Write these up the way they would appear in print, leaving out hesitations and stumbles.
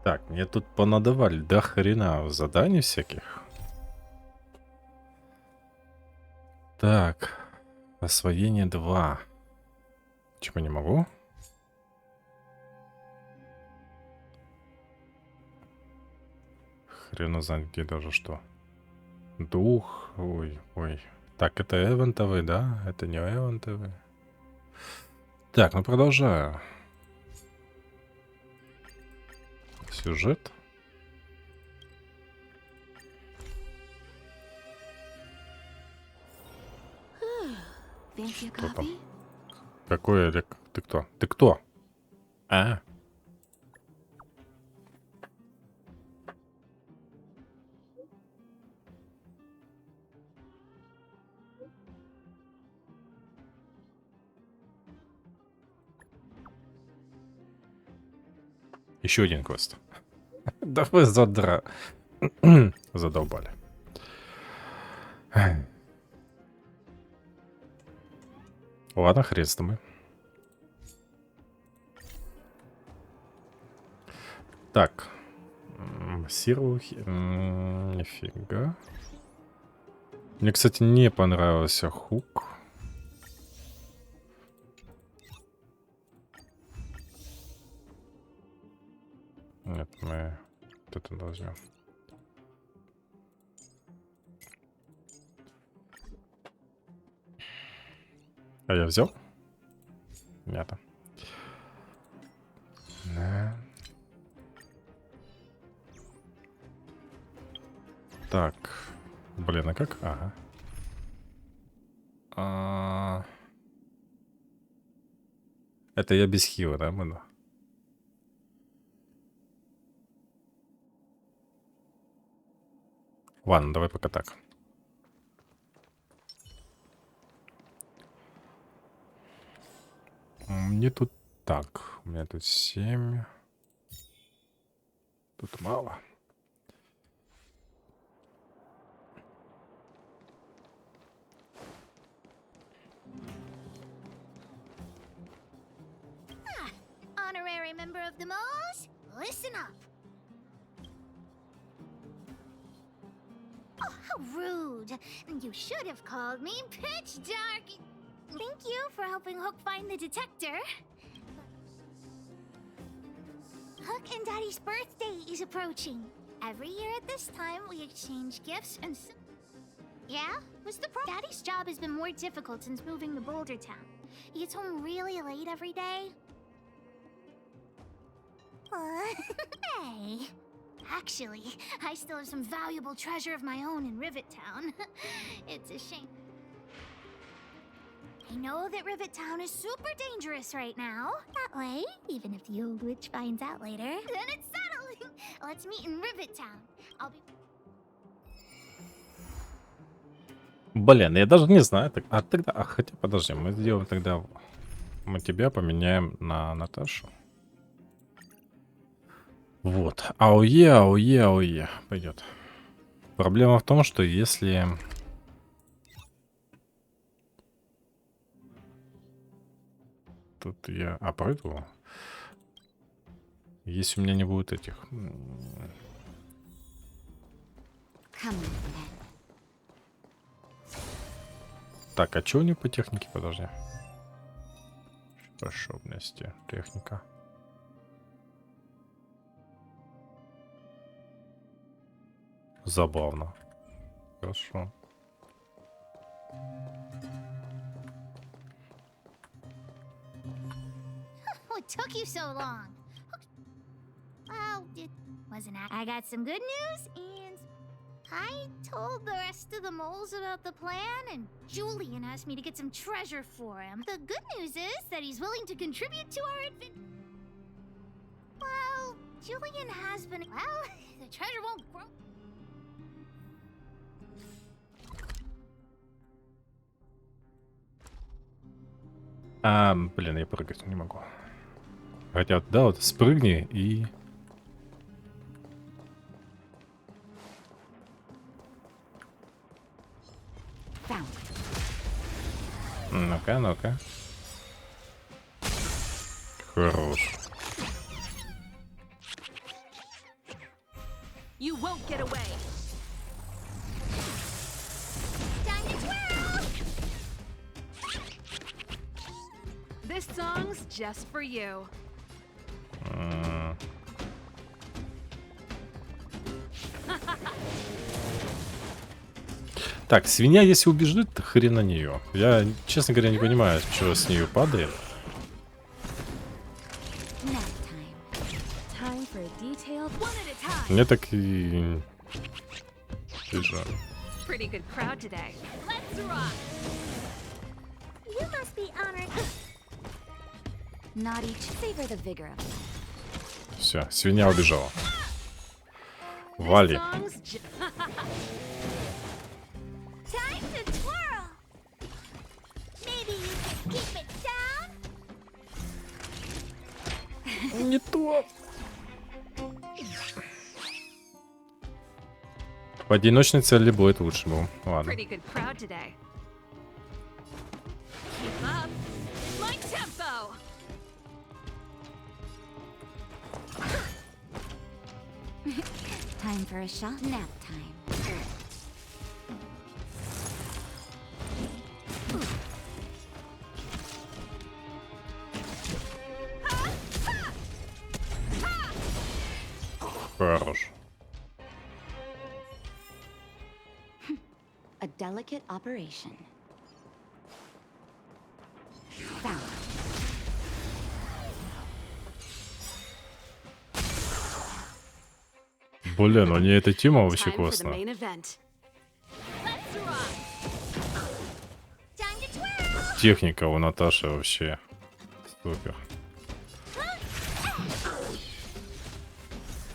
Так, мне тут понадавали до хрена заданий всяких. Так, освоение 2. Чего не могу? Хрена знает, где даже что. Дух. Ой, ой. Так, это эвентовый, да? Это не эвентовый. Так, ну продолжаю. Сюжет. Что там? Какой Олег? Ты кто? Ты кто? А? Еще один квест. Да вы задолбали. Ладно, хрен с тобой. Так. Сирухи. Нифига. Мне, кстати, не понравился хук. Нет, мы вот это возьмем. А я взял? Нет. Да. Так. Блин, а как? Ага. Это я без хила, да, буду? Ладно, давай пока так. Мне тут так. У меня тут 7. Тут мало. Honorary member of the Moors, listen up. Oh, how rude. You should have called me pitch dark. Thank you for helping Hook find the detector. Hook and Daddy's birthday is approaching. Every year at this time, we exchange gifts and... Yeah? What's the problem? Daddy's job has been more difficult since moving to Boulder Town. He gets home really late every day. Hey. Actually, I still have some valuable treasure of my own in Rivet Town. It's a shame. I know that Rivet Town is super dangerous right now. That way, even if the old witch finds out later, then it's settled. Let's meet in Rivet Town. I'll be... Блин, я даже не знаю. А тогда, хотя подожди, мы сделаем тогда... Мы тебя поменяем на Наташу. Вот. Ауе, ауе, ауе. Пойдет. Проблема в том, что если... Тут я опрыгиваю. Если у меня не будет этих... Так, а что у них по технике? Подожди. Способности. Техника. Забавно. Хорошо. What took you so long? Well, it wasn't. I got some good news, and I told the rest of the moles about the plan, and Julian asked me to get some treasure for him. The good news is that he's willing to contribute to our adventure. Well, Julian has been. Well, the treasure won't grow. Блин, я прыгать не могу. Хотя, да, вот спрыгни и... Ну-ка, ну-ка. You won't get away. Time to twirl! This song's just for you. Так, свинья, если убежит, то хрен на нее. Я, честно говоря, не понимаю, что с нее падает. Nap time. Time for a detailed one at a time. Мне так и... Жаль. Pretty good crowd today. Let's rock. You must be honored. Not each savor the vigor of life. Все, свинья убежала. Вали. Songs ju- Time to twirl! Maybe you can keep it down? Не то. В одиночной цели будет лучше был. Ладно. Pretty good crowd today. Keep up. My tempo. Time for a shot nap time. Хорош. A delicate operation. Foul. Блин, ну не эта тема вообще Time for the классная. main event. Let's rock. Time to twirl! Техника у Наташи вообще супер.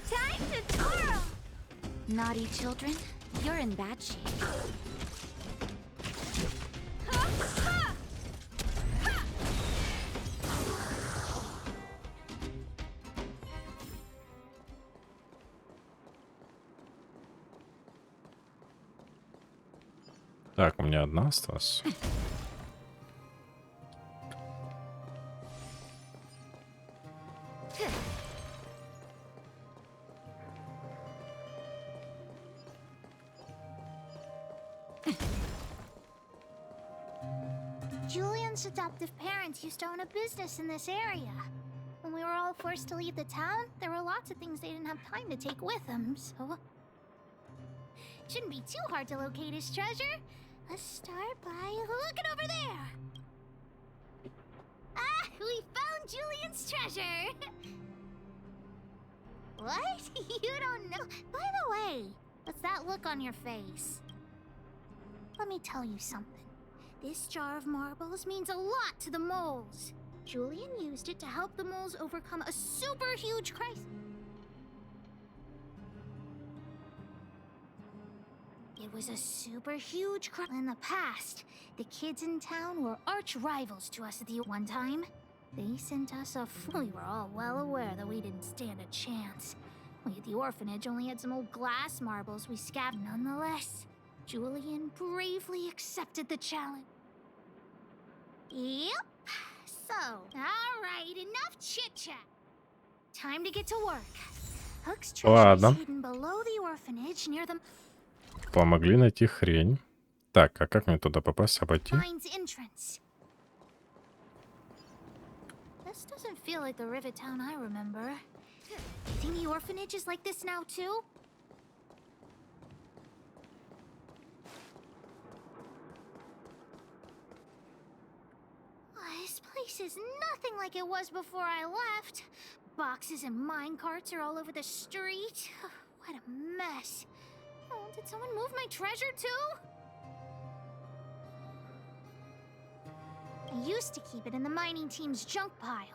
Time to twirl! Naughty children, you're in bad shape. Так, у меня одна осталась. Julian's adoptive parents used to own a business in this area. When we were all forced to leave the town, there were lots of things they didn't have time to take with them, so... Shouldn't be too hard to locate his treasure. Let's start by looking over there. Ah, we found Julian's treasure. What? You don't know? By the way, what's that look on your face? Let me tell you something. This jar of marbles means a lot to the moles. Julian used it to help the moles overcome a super huge crisis. It was a super huge crisis in the past. The kids in town were arch rivals to us at the one time. They sent us a we were all well aware that we didn't stand a chance. We at the orphanage only had some old glass marbles we scattered. Nonetheless, Julian bravely accepted the challenge. Yep. So, alright, enough chit-chat. Time to get to work. Hook's treasure is Ладно. hidden below the orphanage near the Помогли найти хрень. Так, а как мне туда попасть? Обойти? mine's entrance. This doesn't feel like the Rivet town I remember. Think the orphanage is like this now too? This place is nothing like it was before I left. Boxes and mine carts are all over the street. What a mess. Oh, did someone move my treasure too? I used to keep it in the mining team's junk pile.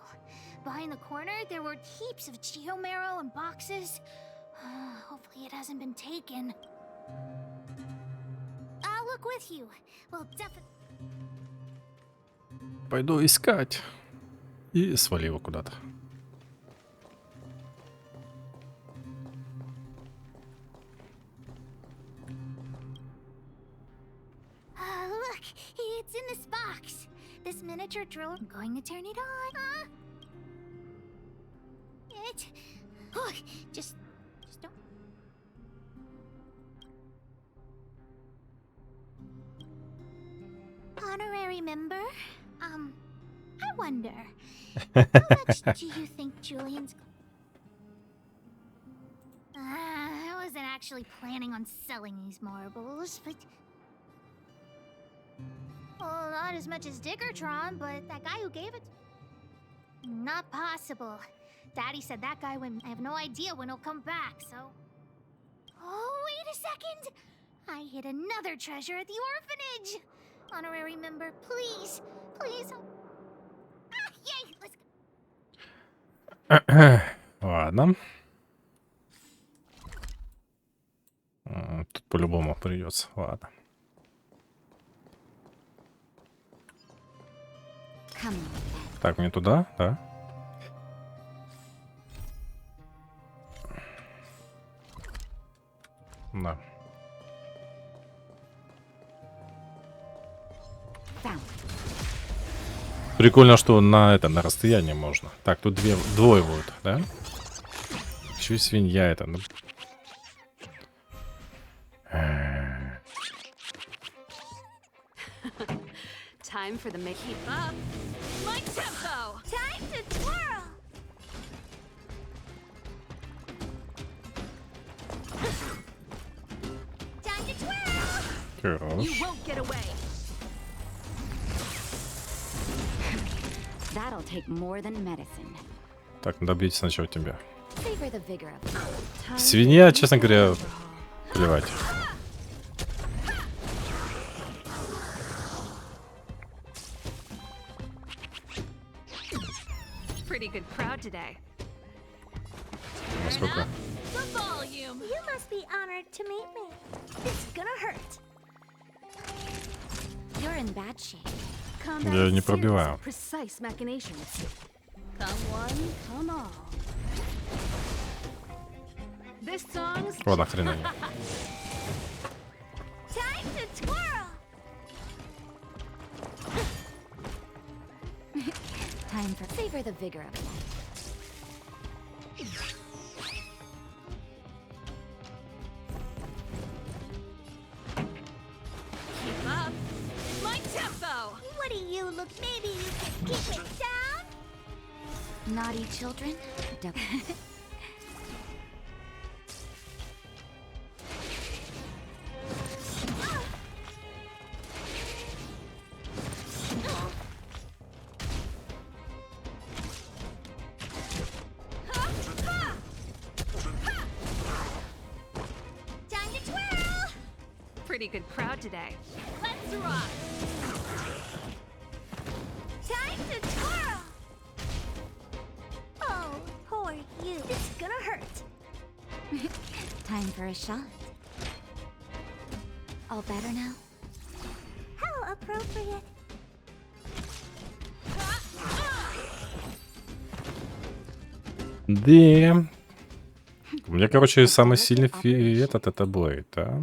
Behind the corner, there were heaps of geomarrow and boxes. Hopefully it hasn't been taken. I'll look with you. Well, definitely... Пойду искать. И свали его куда-то. Look, it's in this box. This miniature drill. I'm going to turn it on. It. Oh, just don't. remember. I wonder, how much do you think Julian's... I wasn't actually planning on selling these marbles, but... Well, not as much as Diggertron, but that guy who gave it... Not possible. Daddy said that guy went... I have no idea when he'll come back, so... Oh, wait a second! I hid another treasure at the orphanage! Honorary member, please, please. Ah, yay! Let's go. Ладно. Тут по-любому придется. Ладно. Так, мне туда, да? Да. Прикольно, что на расстоянии можно. Так, тут двое будет, да? Еще и свинья это. Ну. Time for the keep up. My tempo. Time to twirl. Time to twirl. Хорош. You won't get away. That'll take more than medicine. Так, надо бить сначала тебя. Savor the vigor of time. Свинья, честно говоря, плевать. Pretty good crowd today. Насколько? The volume. You must be honored to meet me. It's gonna hurt. You're in bad shape. Я не пробиваю. Precise machinations. Come one, come all. This song's Вот нахрена они. Time to twirl. time for savor the vigor of life. Keep up my tempo. What do you look? Maybe you can keep it down. Naughty children. Pretty good crowd today. Let's rock. Time to twirl. Oh, poor you. It's gonna hurt. Time for a shot. All better now? How appropriate. Да. У меня, короче, самый сильный это Блейд, да?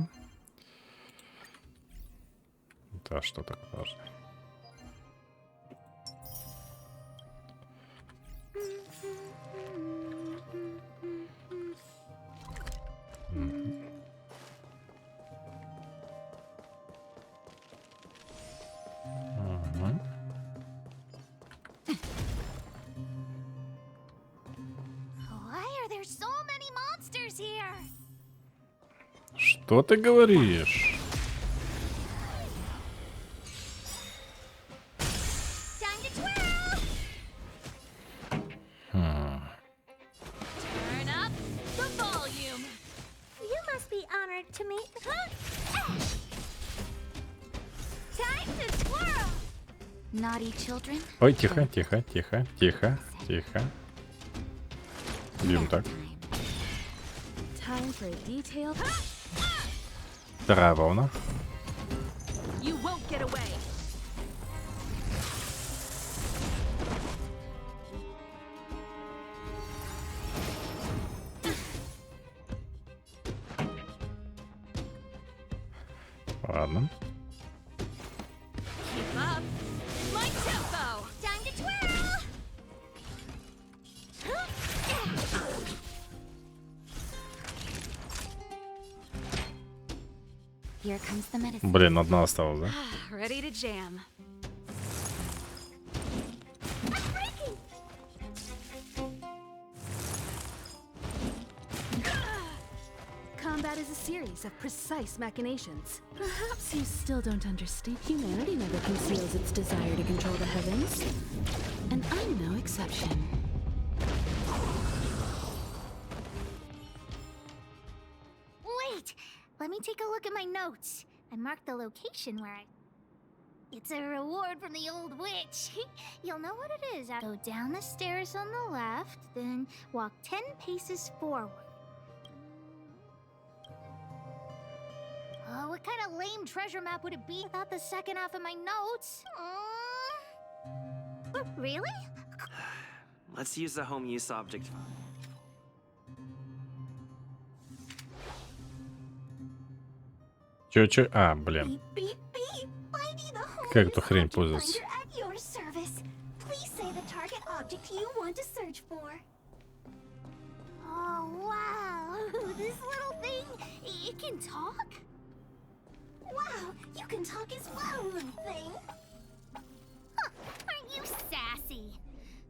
Да, что так важно. Что ты говоришь? Turn up the volume. You must be honored to meet. Time to twirl. Naughty children. Ой, тихо, тихо, тихо, тихо, тихо. Бьем так. Time for a detailed. Вторая волна. You won't get away. Ладно. Keep up my tempo. Time to twirl. Here comes the medicine. Блин, одна осталась, да? Ready to jam. combat is a series of precise machinations. Perhaps you still don't understand. Humanity never conceals its desire to control the heavens. And I'm no exception. Wait! Let me take a look at my notes. I marked the location where I... It's a reward from the old witch. You'll know what it is. Go down the stairs on the left, then walk 10 paces forward. Oh, what kind of lame treasure map would it be without the second half of my notes? Really? Let's use the home use object. Чё? А, блин. Beep, beep. Finding the home Как use эту хрень object пользоваться? finder at your service. Please say the target object you want to search for. Oh, wow. This little thing, it can talk? Wow, you can talk as well, little thing. Huh, aren't you sassy?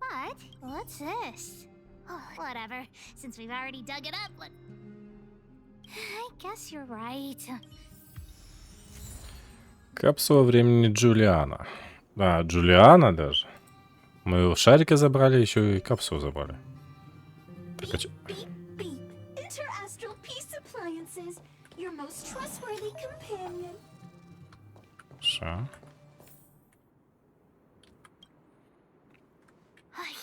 But, what's this? Oh, whatever. Since we've already dug it up, I guess you're right. Капсула времени Джулиана. Да, Джулиана даже. Мы шарики забрали, еще и капсулу забрали. Так, а чё? Beep, beep. Interastral peace appliances. Your most trustworthy companion. Ша.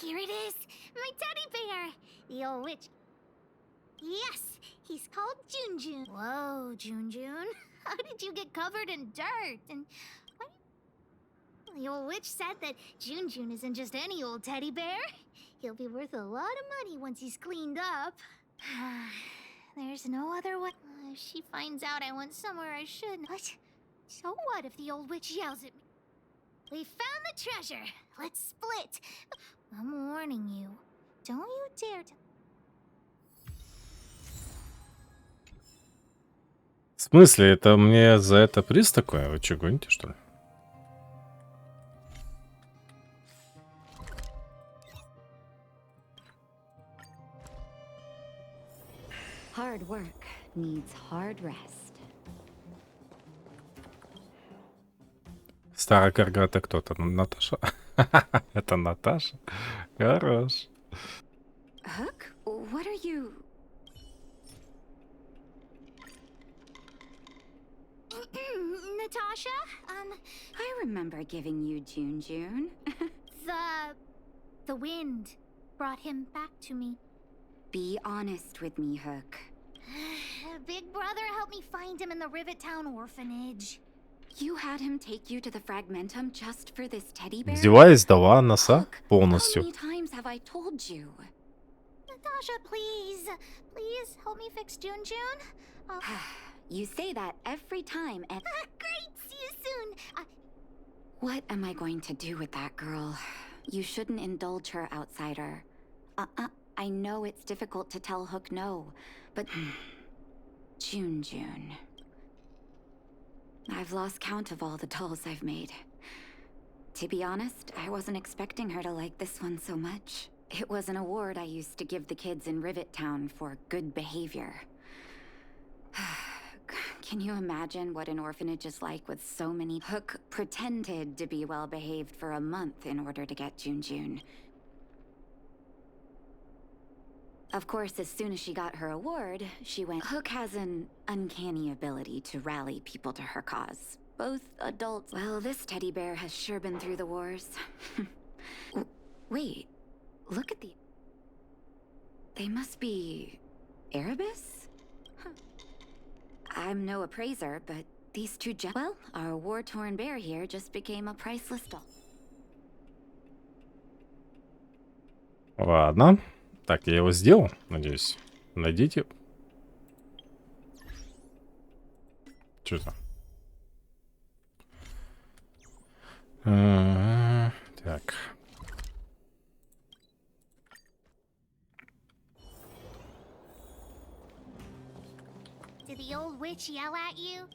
Here it is. My teddy bear. The old witch. Yes, he's called Junjun. Whoa, Junjun. How did you get covered in dirt? And what? The old witch said that Junjun isn't just any old teddy bear. He'll be worth a lot of money once he's cleaned up. There's no other way. If she finds out I went somewhere I shouldn't. What? So what if the old witch yells at me? We found the treasure. Let's split. I'm warning you. Don't you dare to... В смысле, это мне за это приз такой? Вы что, гоните, что ли? Hard work needs hard rest. Старая карга это кто-то? Наташа? Это Наташа? Хорош. Hook, what are you... Natasha? I remember giving you June. The wind brought him back to me. Be honest with me, Hook. Big brother helped me find him in the Rivet Town orphanage. You had him take you to the Fragmentum just for this teddy bear? Издеваясь, дала носа Hook, how полностью. many times have I told you? Natasha, please. Please help me fix Junjun. You say that every time and... Great! See you soon! What am I going to do with that girl? You shouldn't indulge her, outsider. I know it's difficult to tell Hook no, but... June. I've lost count of all the dolls I've made. To be honest, I wasn't expecting her to like this one so much. It was an award I used to give the kids in Rivet Town for good behavior. Can you imagine what an orphanage is like with so many? Hook pretended to be well behaved for a month in order to get June. Of course, as soon as she got her award, she went... Hook has an uncanny ability to rally people to her cause. Both adults... Well, this teddy bear has sure been through the wars. Wait, look at the... They must be... Erebus? Huh. I'm no appraiser, but these two well, our war-torn bear here just became a priceless doll. Ладно. Так, я его сделал, надеюсь. Найдите. Что это? Так. Did the old witch yell at you?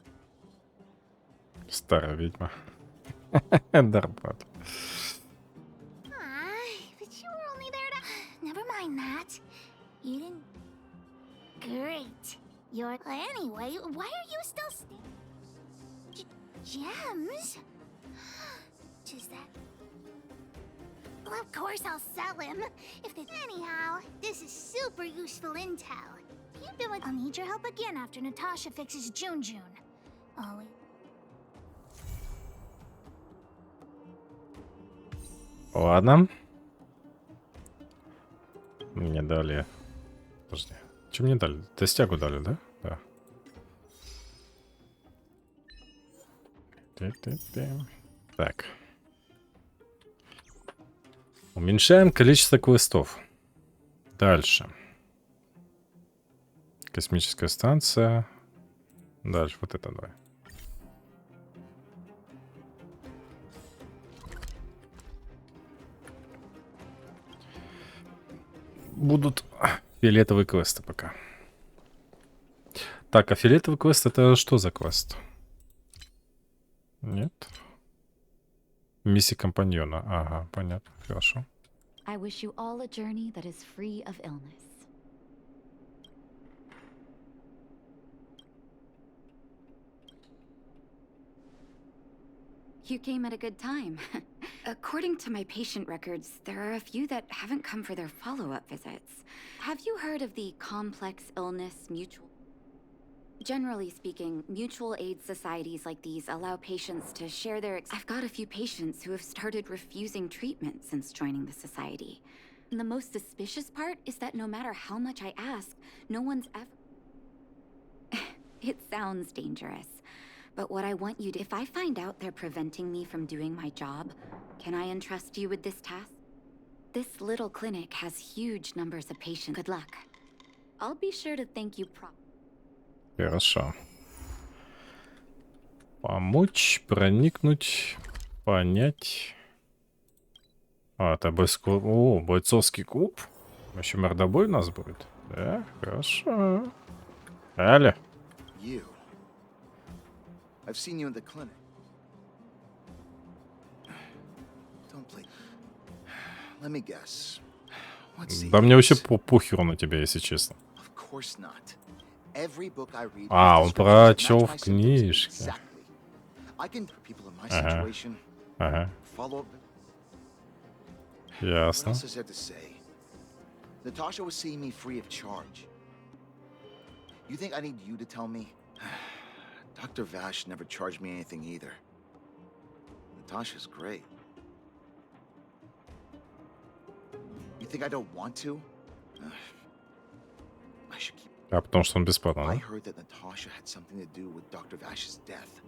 Старая ведьма. Дарбат. But you were only there to... Never mind that. You didn't... Great. You're anyway. Why are you still gems? Just that. Well, of course I'll sell him. If they anyhow, this is super useful intel. You've been with. I'll need your help again after Natasha fixes June. Oh. Ладно. Мне дали... Подожди. Что мне дали? Тестягу дали, да? Да. Так. Уменьшаем количество квестов. Дальше. Космическая станция. Дальше вот это давай. Будут фиолетовые квесты пока. Так, а фиолетовый квест это что за квест? Нет. Миссия компаньона. Ага, понятно. Хорошо. I wish you all a journey that is free of illness. You came at a good time. According to my patient records, there are a few that haven't come for their follow-up visits. Have you heard of the complex illness mutual? Generally speaking, mutual aid societies like these allow patients to share their I've got a few patients who have started refusing treatment since joining the society. And the most suspicious part is that no matter how much I ask, no one's ever... It sounds dangerous. But what I want you to... If I find out they're preventing me from doing my job, can I entrust you with this task? This little clinic has huge numbers of patients. Good luck. I'll be sure to thank you properly. Хорошо. Помочь, проникнуть, понять. А, это О, бойцовский клуб. Еще мордобой у нас будет. Да, хорошо. Аля. I've seen you in the clinic. Don't play. Let me guess. Да мне вообще похеру на тебя, если честно. Of course not. Every book I read. А, он прочел в книжке. I can for people in my situation. Ага. Follow up. Ясно. What else is there to say? Natasha was seeing me free of charge. You think I need you to tell me? Dr. Vash never charged me anything either. Natasha's great. You think I don't want to? I should keep... А потому что он бесплатно, I да? heard that Natasha had something to do with Dr. Vash's death.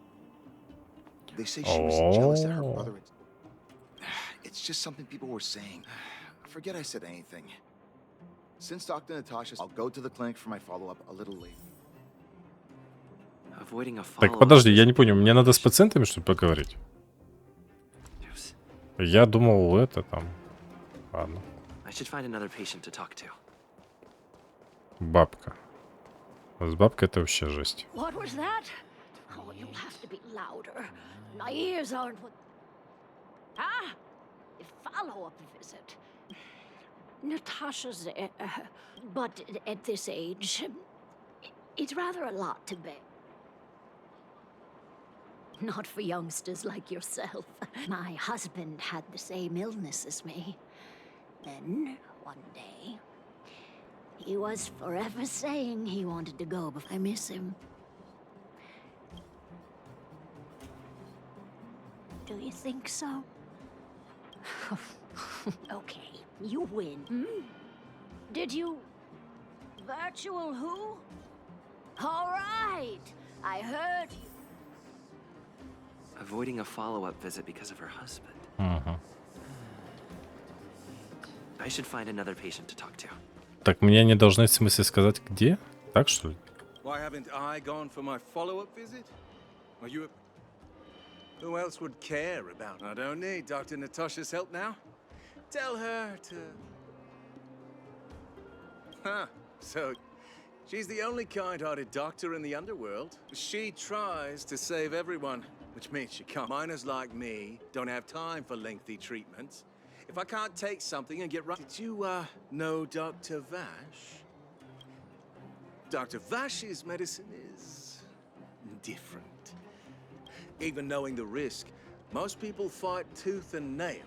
They say she was jealous that her brother... It's just something people were saying. I forget I said anything. Since Dr. Natasha's... I'll go to the clinic for my follow-up a little late. Так, подожди, я не понял, мне надо с пациентами, что ли, поговорить? Я думал, это там... Ладно. Бабка. С бабкой это вообще жесть. Natasha's there, but at this age, it's rather a lot to bear. Not for youngsters like yourself. My husband had the same illness as me. Then, one day, he was forever saying he wanted to go, but I miss him. Do you think so? Okay, you win. Did you... Virtual who? All right, I heard you. Avoiding a follow-up visit because of her husband. I should find another patient to talk to. Так мне не должны в смысле сказать где? Так что ли? Why haven't I gone for my follow-up visit? Are you... Who else would care about... I don't need Dr. Natasha's help now. Tell her to... Huh, so... She's the only kind-hearted doctor in the underworld. She tries to save everyone, which means she can't. Miners like me don't have time for lengthy treatments. If I can't take something and get right... Did you, know Dr. Vash? Dr. Vash's medicine is different. Even knowing the risk, most people fight tooth and nail.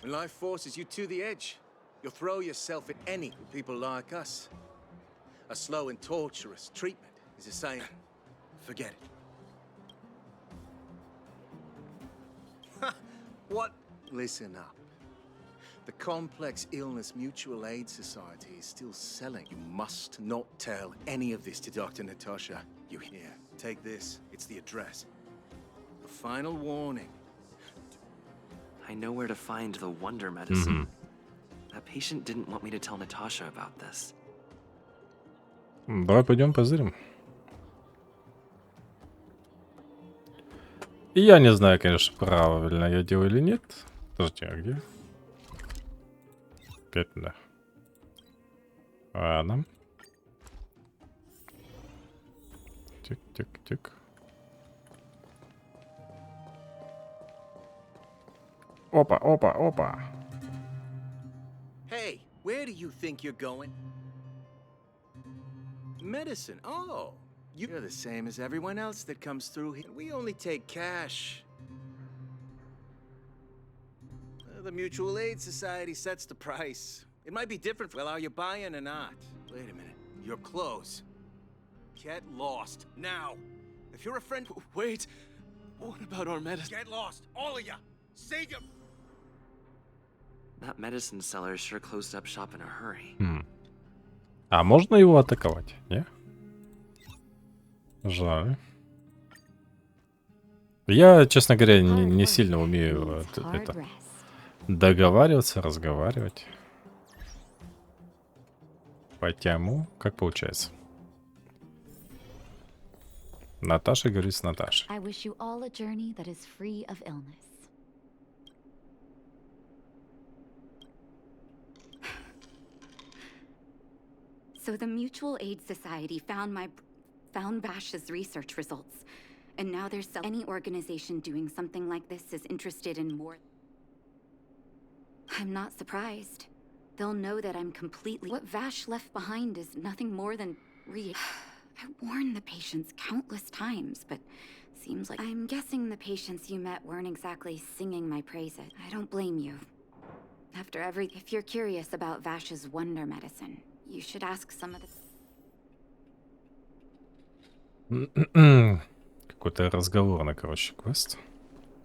When life forces you to the edge, you'll throw yourself at any people like us. A slow and torturous treatment is a saying, forget it. What? Listen up. The Complex Illness Mutual Aid Society is still selling. You must not tell any of this to Dr. Natasha. You hear? Take this. It's the address. A final warning. I know where to find the wonder medicine. That patient didn't want me to tell Natasha about this. Давай пойдем позырим. И я не знаю, конечно, правильно я делаю или нет. Подожди, а где? Опять да. Ладно. Тик-тик-тик. Опа, опа, опа. Hey, where do you think you're going? Medicine. Oh, you're the same as everyone else that comes through here. We only take cash. The Mutual Aid Society sets the price. It might be different. Well, are you buying or not? Wait a minute. Your clothes. Get lost now. If you're a friend, Wait. What about our medicine? get lost, all of you. Save your. That medicine seller sure closed up shop in a hurry. А можно его атаковать? Не? Жаль. Я, честно говоря, не сильно умею это договариваться, разговаривать. Потому как получается. Наташа говорит с Наташей. I wish you all a journey that is free of illness. So the Mutual Aid Society found Bash's research results, and now there's any organization doing something like this is interested in more. I'm not surprised. They'll know that I'm completely. What Vash left behind is nothing more than I warned the patients countless times, but seems like I'm guessing the patients you met weren't exactly singing my praises. I don't blame you. If you're curious about Vash's wonder medicine, you should ask some of the. Какой-то разговорный, короче, квест.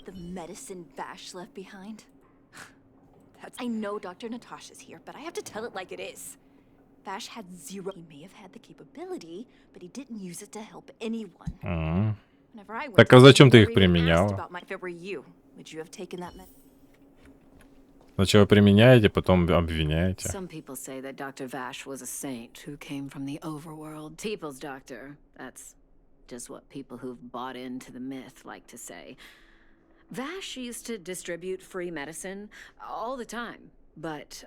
The medicine Vash left behind? I know Dr. Natasha's here, but I have to tell it like it is. Vash had zero. He may have had the capability, but he didn't use it to help anyone. Whenever I went Так, а зачем ты их применяла? If it were you, would you have taken that medicine? Сначала применяете, потом обвиняете. Some people say that Dr. Vash was a saint who came from the overworld. People's doctor. That's just what people who've bought into the myth like to say. Vash used to distribute free medicine all the time, but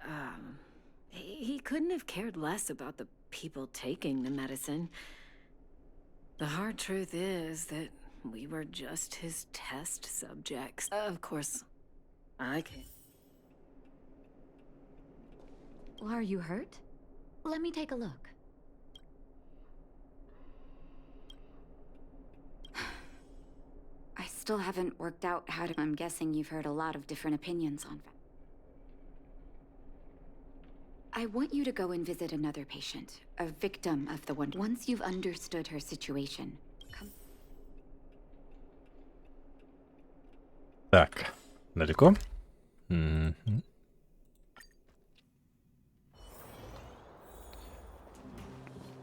he couldn't have cared less about the people taking the medicine. The hard truth is that we were just his test subjects. Of course, I can't. Are you hurt? Let me take a look. I still haven't worked out how to. I'm guessing you've heard a lot of different opinions on. I want you to go and visit another patient, a victim of the wonder. Once you've understood her situation. Come. Так, далеко?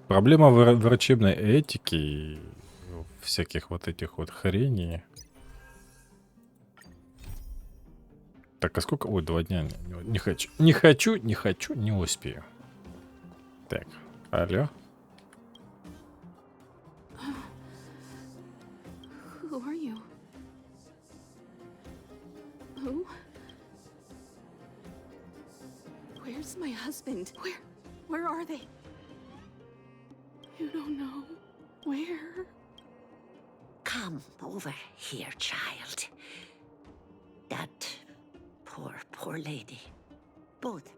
Проблема врачебной этики и всяких вот этих вот хреней. Так, а сколько? Ой, 2 дня. Не хочу. Не успею. Так, алло. Who are you? Who? Where's my husband? Where are they? You don't know. Where? Come over here, child. That poor lady. Both.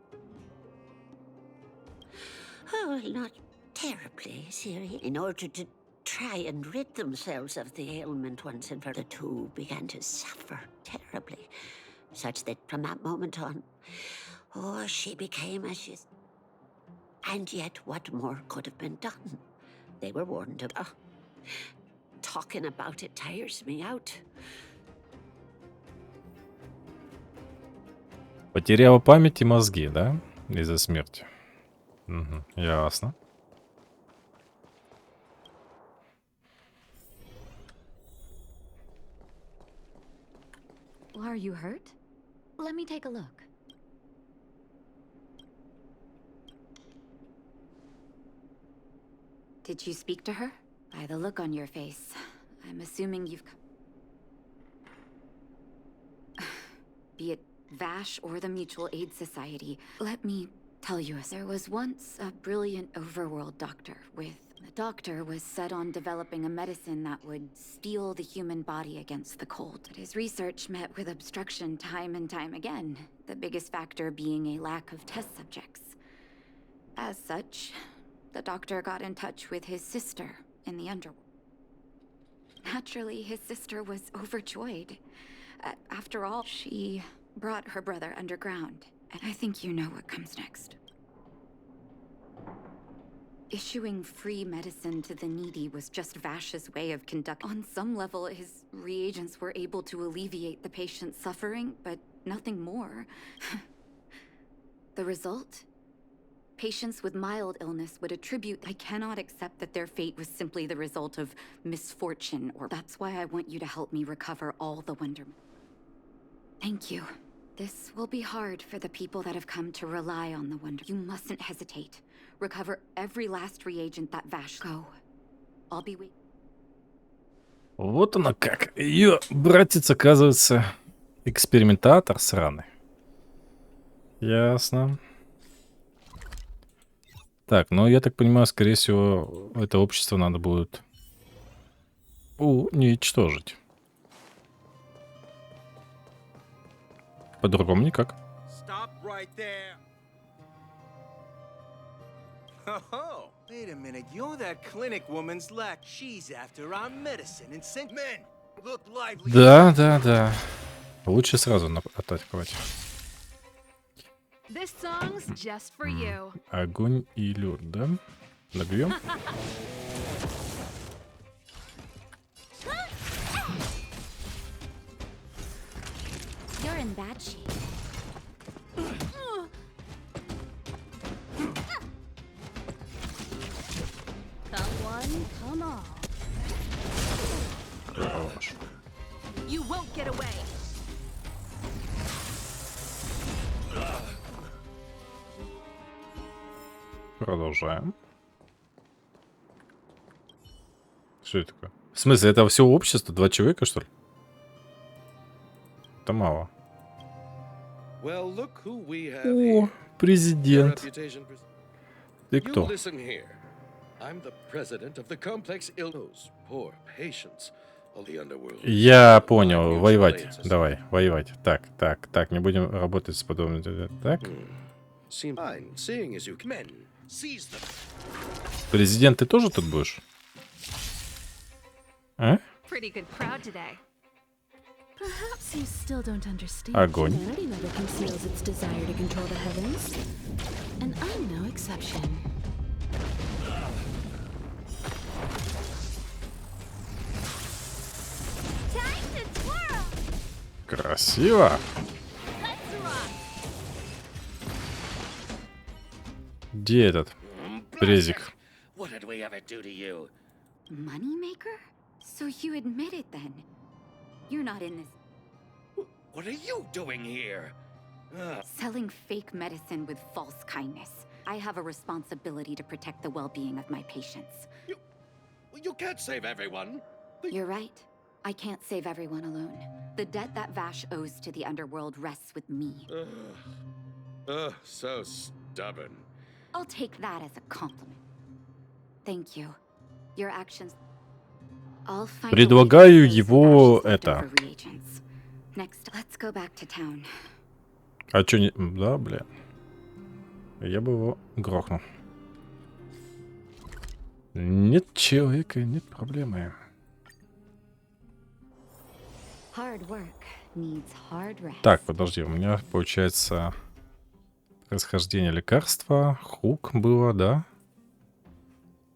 Oh, not terribly serious. In order to try and rid themselves of the ailment once and for the two began to suffer terribly, such that from that moment on, oh, she became as she... And yet, what more could have been done? They were warned of... talking about it tires me out. Потеряла память и мозги, да? Из-за смерти. Угу, ясно. Are you hurt? Let me take a look. Did you speak to her? By the look on your face, I'm assuming you've... Be it Vash or the Mutual Aid Society, let me tell you, there was once a brilliant overworld doctor with... The doctor was set on developing a medicine that would steel the human body against the cold. But his research met with obstruction time and time again, the biggest factor being a lack of test subjects. As such, the doctor got in touch with his sister in the underworld. Naturally, his sister was overjoyed. After all, she brought her brother underground, and I think you know what comes next. Issuing free medicine to the needy was just Vash's way of conducting. On some level, his reagents were able to alleviate the patient's suffering, but nothing more. The result? Patients with mild illness would attribute... I cannot accept that their fate was simply the result of misfortune, or... That's why I want you to help me recover all the wonder... Thank you. This will be hard for the people that have come to rely on the wonder. You mustn't hesitate. Recover every last reagent that Vash... Go. I'll be waiting. Вот она как. Ее братец, оказывается, экспериментатор сраный. Ясно. Так, ну я так понимаю, скорее всего, это общество надо будет уничтожить. По-другому никак. Oh, wait a minute. You're that clinic woman's lack. She's after our medicine and sent men. Look lively. Да, да, да. Лучше сразу атаковать. This song's just for you. Огонь и лед, да? Добьем? You're in bad shape. Come one, come all. Хорош. You won't get away. Продолжаем. Что это такое? В смысле, это все общество? 2 человека, что ли? Это мало. О, президент. Ты кто? Я понял. Воевать. Давай, воевать. Так, не будем работать с подобным. Так. Президент, ты тоже тут будешь? А? Perhaps you still don't understand. Огонь. Humanity never conceals its desire to control the heavens. And I'm no exception. Time to twirl. Красиво. Где этот презик? Moneymaker? So you admit it then? You're not in this. What are you doing here? Selling fake medicine with false kindness. I have a responsibility to protect the well-being of my patients. You can't save everyone. You're right. I can't save everyone alone. The debt that Vash owes to the underworld rests with me. So stubborn. I'll take that as a compliment. Thank you. Your actions... I'll find Предлагаю его это. Next, let's go back to town. А чё не... Да, бля. Я бы его грохнул. Нет человека, нет проблемы. Hard work needs hard rest. Так, подожди, у меня получается расхождение лекарства, хук было, да?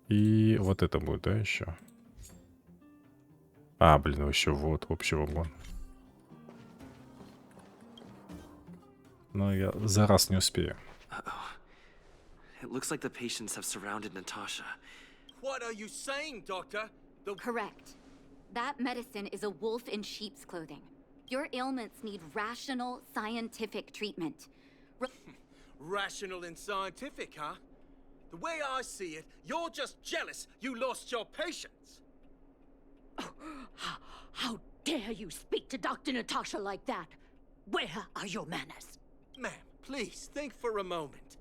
И вот это будет, да, еще? А, блин, еще вот общий вагон. Но я за раз не успею. It looks like the patients have surrounded Natasha. What are you saying, Doctor? Correct. That medicine is a wolf in sheep's clothing. Your ailments need rational, scientific treatment. Rational and scientific, huh? The way I see it, you're just jealous you lost your patients. How dare you speak to Dr. Natasha like that? Where are your manners? Ma'am, please think for a moment.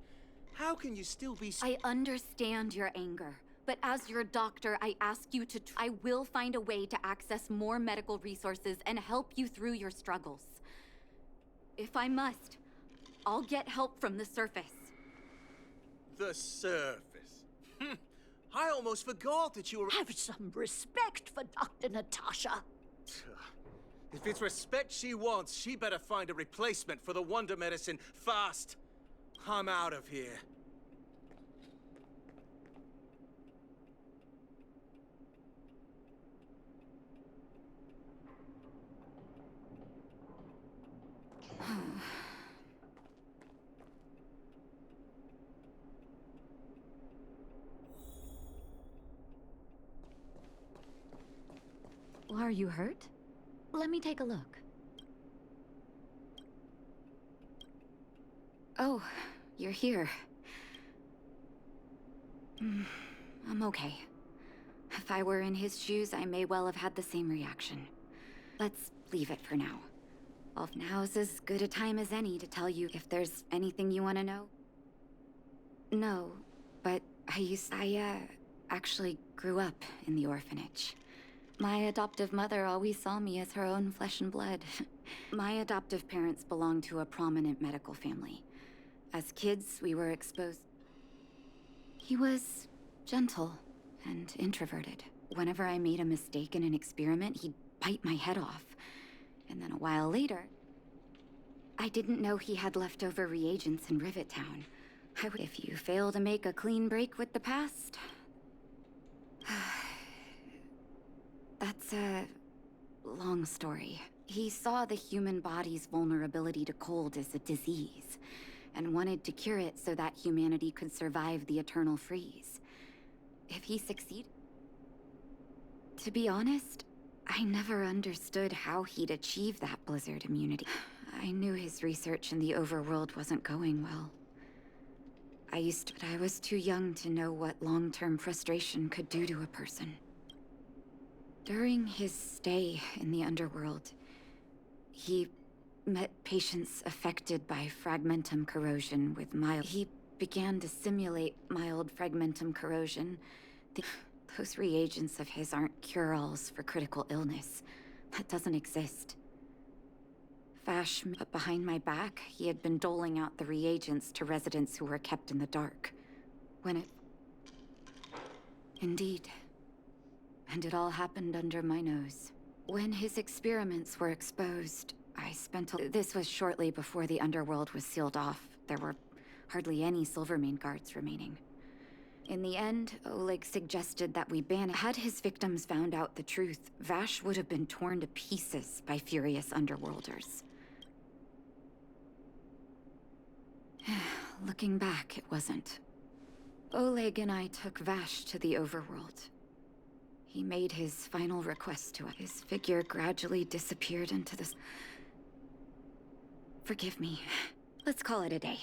How can you still be... I understand your anger, but as your doctor, I ask you to... I will find a way to access more medical resources and help you through your struggles. If I must, I'll get help from the surface. The surface. I almost forgot that you were... Have some respect for Dr. Natasha. If it's respect she wants, she better find a replacement for the wonder medicine fast. I'm out of here. Are you hurt? Let me take a look. Oh, you're here. I'm okay. If I were in his shoes, I may well have had the same reaction. Let's leave it for now. Well, now's as good a time as any to tell you if there's anything you want to know. No, but I actually grew up in the orphanage. My adoptive mother always saw me as her own flesh and blood. My adoptive parents belonged to a prominent medical family. As kids, we were exposed... He was gentle and introverted. Whenever I made a mistake in an experiment, he'd bite my head off. And then a while later, I didn't know he had leftover reagents in Rivet Town. If you fail to make a clean break with the past... That's a long story. He saw the human body's vulnerability to cold as a disease, and wanted to cure it so that humanity could survive the eternal freeze. If he succeeded... To be honest, I never understood how he'd achieve that blizzard immunity. I knew his research in the overworld wasn't going well. But I was too young to know what long-term frustration could do to a person. During his stay in the underworld, he met patients affected by fragmentum corrosion with mild... He began to simulate mild fragmentum corrosion. Those reagents of his aren't cure-alls for critical illness. That doesn't exist. Vash, behind my back, he had been doling out the reagents to residents who were kept in the dark. Indeed. And it all happened under my nose. When his experiments were exposed, I spent This was shortly before the underworld was sealed off. There were hardly any Silvermane guards remaining. In the end, Oleg suggested that we ban it. Had his victims found out the truth, Vash would have been torn to pieces by furious underworlders. Looking back, it wasn't. Oleg and I took Vash to the overworld. He made his final request to us. His figure gradually disappeared into the... Forgive me. Let's call it a day.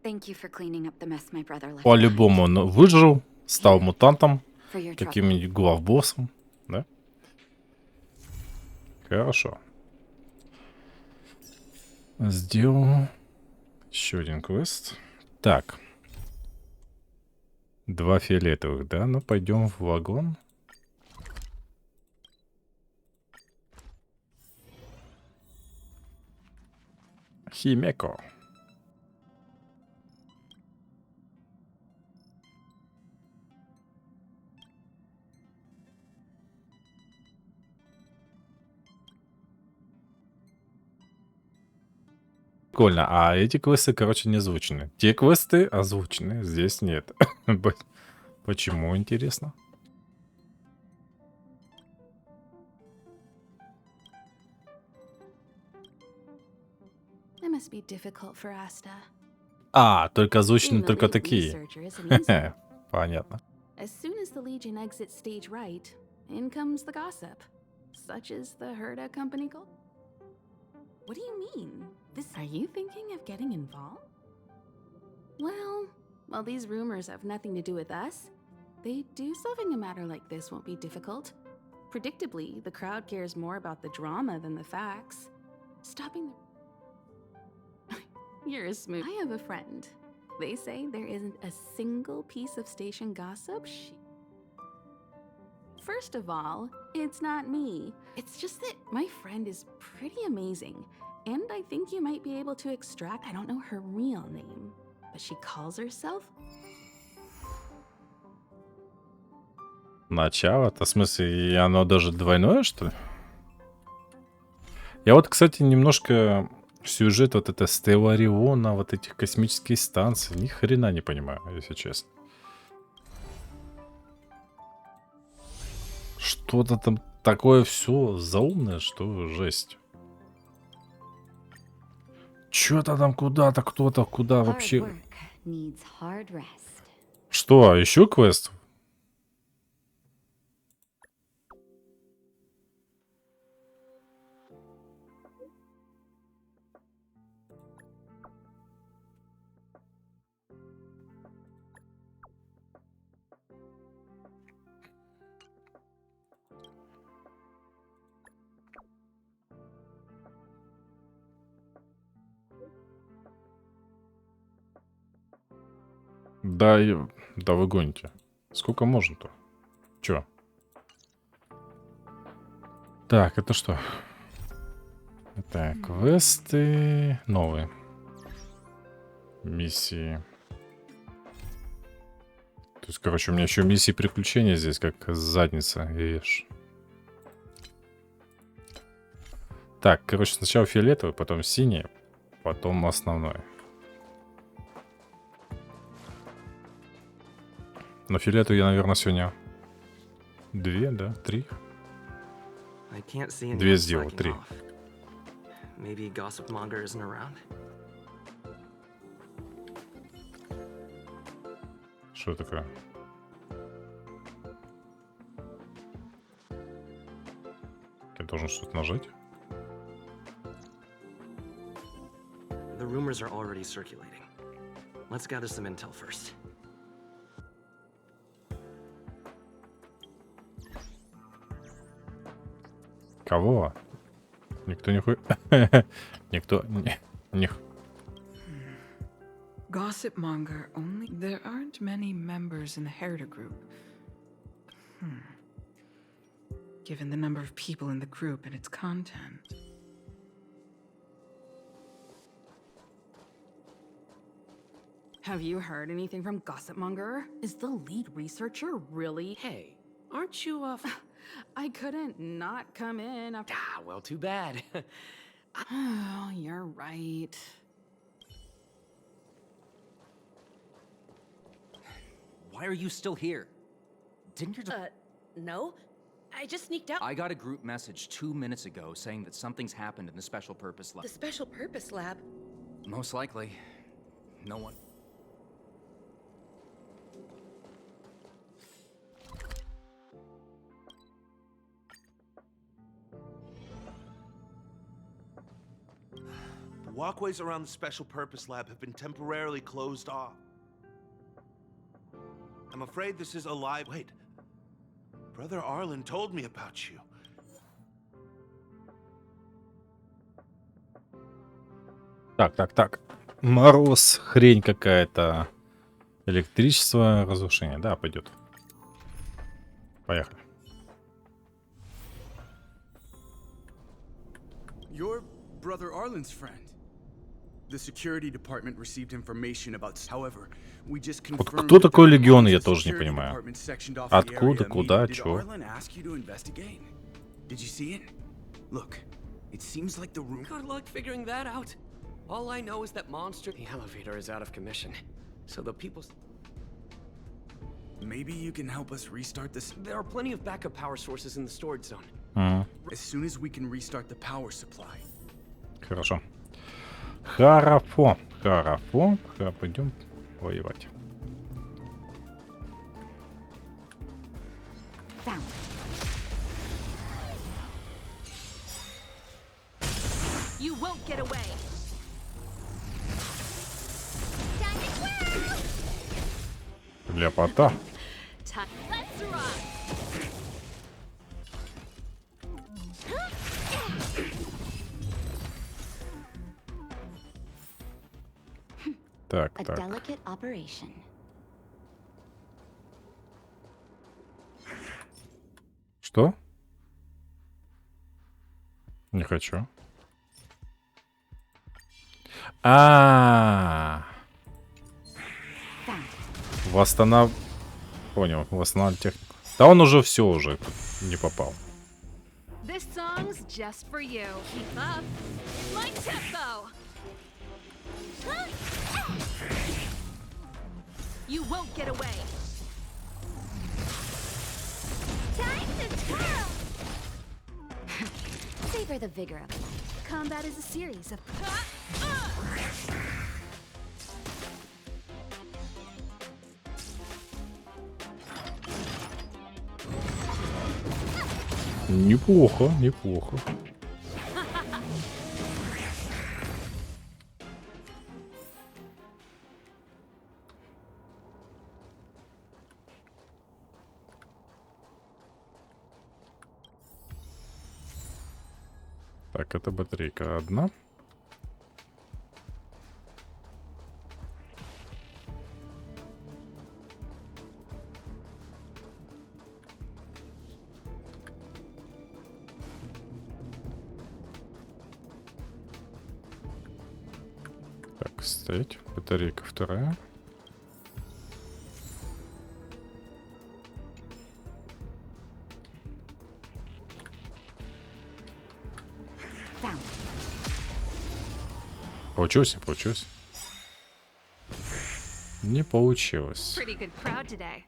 Thank you for cleaning up the mess my brother left. По-любому он выжил, стал мутантом, For your trouble. каким-нибудь главбоссом, да? Хорошо. Сделал еще один квест. Так. 2 фиолетовых, да? Ну, пойдем в вагон. Химеко. Прикольно. А эти квесты, короче, не озвучены. Те квесты озвучены, здесь нет. Почему, интересно? That must be difficult for Asta. А, только озвучены Being the только lead такие. researcher isn't easy. Понятно. As soon as the Legion exits stage right, in comes the gossip. Such as the Herda company called. What do you mean? Are you thinking of getting involved? Well, while these rumors have nothing to do with us, they do solving a matter like this won't be difficult. Predictably, the crowd cares more about the drama than the facts. Stopping the... You're a smooth... I have a friend. They say there isn't a single piece of station gossip First of all, it's not me. It's just that my friend is pretty amazing. And I think you might be able to extract... I don't know her real name, but she calls herself... Начало-то, в смысле, и оно даже двойное, что ли? Я вот, кстати, немножко сюжет вот это Стеллариона, вот этих космических станций, ни хрена не понимаю, если честно. Что-то там такое все заумное, что жесть. Что-то там куда-то, кто-то, куда вообще... Что, еще квест? Да, да вы гоните. Сколько можно-то? Чё? Так, это что? Это квесты новые. Миссии. То есть, короче, у меня еще миссии приключения здесь, как задница, видишь. Так, короче, сначала фиолетовый, потом синий, потом основной. Но фиолетовый я, наверное, сегодня 2, да? 3? 2 сделал, 3. Maybe gossip monger isn't around. Что такое? Я должен что-то нажать? The rumors are already circulating. Let's gather some intel first. Кого? Никто не хуй... Никто... Не... Gossip monger only. There aren't many members in the Herda group. Given the number of people in the group and its content. Have you heard anything from Gossip Monger? Is the lead researcher really... Hey, aren't you, I couldn't not come in after... Ah, well, too bad. Oh, you're right. Why are you still here? Didn't your... No. I just sneaked out. I got a group message 2 minutes ago saying that something's happened in the Special Purpose Lab. The Special Purpose Lab? Most likely. No one... The walkways around the Special Purpose Lab have been temporarily closed off. I'm afraid this is a lie. Wait. Brother Arlen told me about you. Так. Мороз, хрень какая-то. Электричество, разрушение. Да, пойдет. Поехали. You're Brother Arlen's friend. The security department received information about... However, we just confirmed... Вот кто такой Легион, я тоже не понимаю. Откуда, куда, чё? Did Arlen ask you to investigate? Did you see it? Look, it seems like the room... Good luck figuring that out. All I know is that monster. The elevator is out of commission, so the people. Maybe you can help us restart this. There are plenty of backup power sources in the storage zone. As soon as we can restart the power supply. Хорошо. Хорошо. Хорошо. Пойдем воевать. You won't get away. Ляпота. Let's rock. Так, A так. delicate operation. Что? Не хочу. Восстанов... Понял, восстанавливать технику. Да он уже все уже не попал. This song's just for you. Keep up. It's my tempo. You won't get away. Time to twirl! Savor the vigor of life. Combat is a series of. Неплохо, неплохо. Так, это батарейка одна. Так, стоять. Батарейка вторая. Получилось, не получилось. Не получилось. Pretty good crowd today.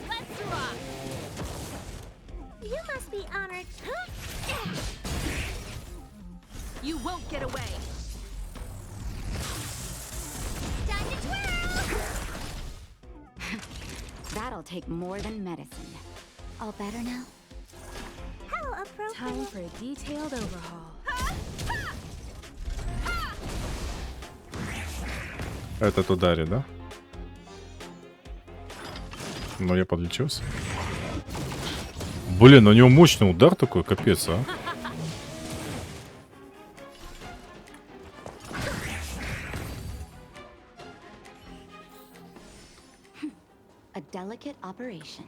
Let's rock. You must be honored. You won't get away. Time to twirl! That'll take more than medicine. All better now? How appropriate. Time for a detailed overhaul. Этот ударит, да? Но я подлечился. Блин, у него мощный удар такой, капец, а. A delicate operation.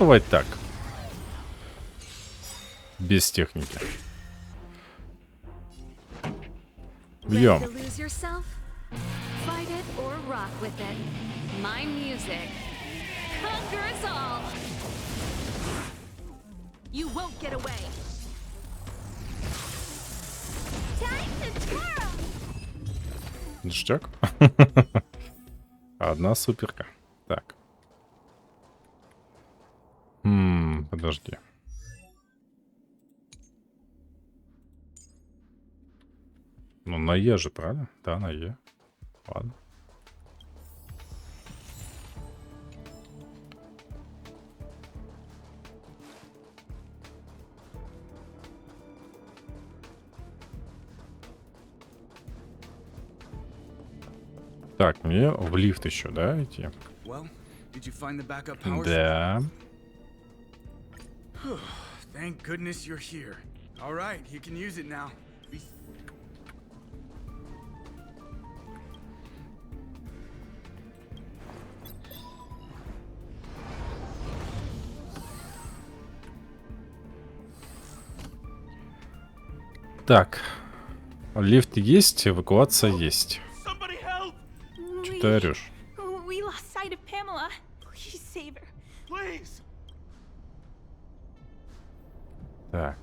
Бывает так. Без техники. Бьем. Ready to lose yourself? Fight it or rock with it. My music conquers all. You won't get away. Time to twirl! Ништяк. Одна суперка. Так. Подожди. Ну, на Е же, правильно? Да, на Е. Ладно. Так, мне в лифт еще, да, идти? Well, did you find the backup power? Да. Thank goodness you're here. All right, you can use it now. Так. Лифт есть, эвакуация есть. Что ты орешь? We lost sight Так.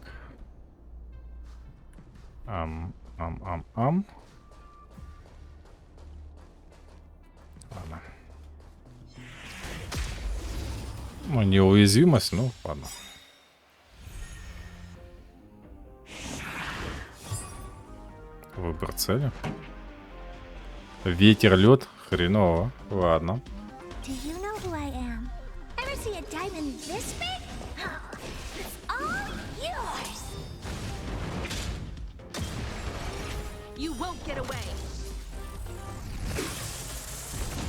Ам. Ладно. Ну, неуязвимость, ну, ладно. Выбор цели. Ветер, лед. Хреново. Ладно. Do you know who I am? Ever see a diamond this big? It's all yours. You won't get away.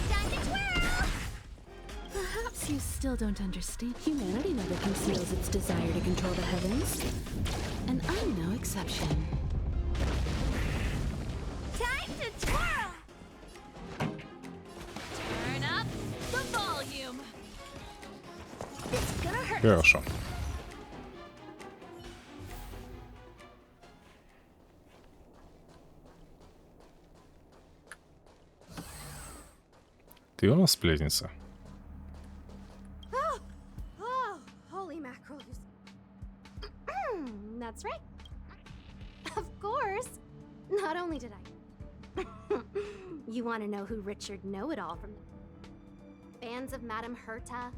Time to twirl. Perhaps you still don't understand. Humanity never conceals its desire to control the heavens. And I'm no exception. Time to twirl. Turn up the volume. It's gonna hurt. Хорошо. Ты у нас сплетница? Oh, holy mackerel. That's right. Of course. Not only did I. You want to know who Richard Know-It-All from? Fans of Madame Herta?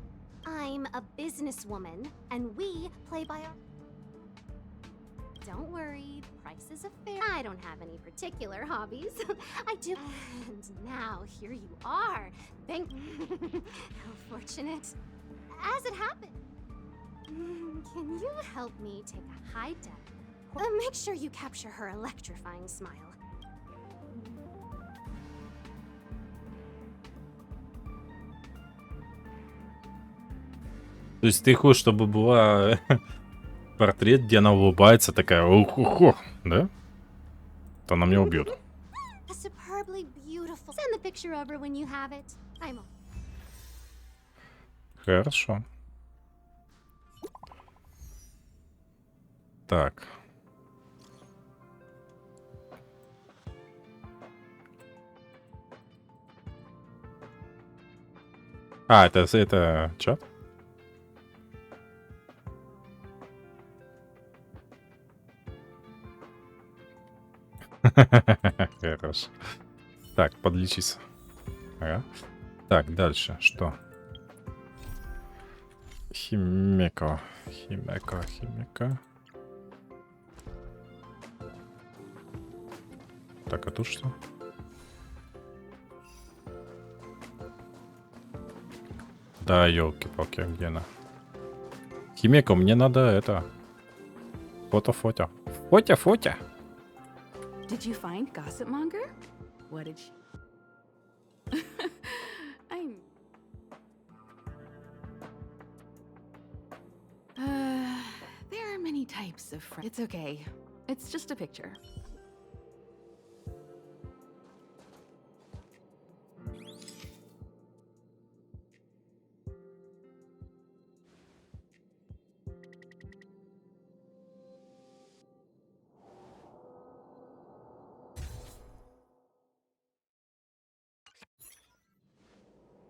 I'm a businesswoman, and we play by our... Don't worry, the price is fair. I don't have any particular hobbies. I do. And now here you are. Thank... How fortunate. As it happened. Can you help me take a high def? Make sure you capture her electrifying smile. То есть ты хочешь, чтобы была портрет, где она улыбается, такая ух-ух-ух, да? То она меня убьет. A superbly beautiful. Send the picture over when you have it. I'm... Хорошо. Так. А, это чат? Хорошо. Так, подлечиться. Ага. Так, дальше. Что? Химека. Так, а тут что? Да, елки-палки, где она? Химека, мне надо это... Фото. Фотя. Did you find Gossip Monger? What did she... I'm... There are many types of friends. It's okay. It's just a picture.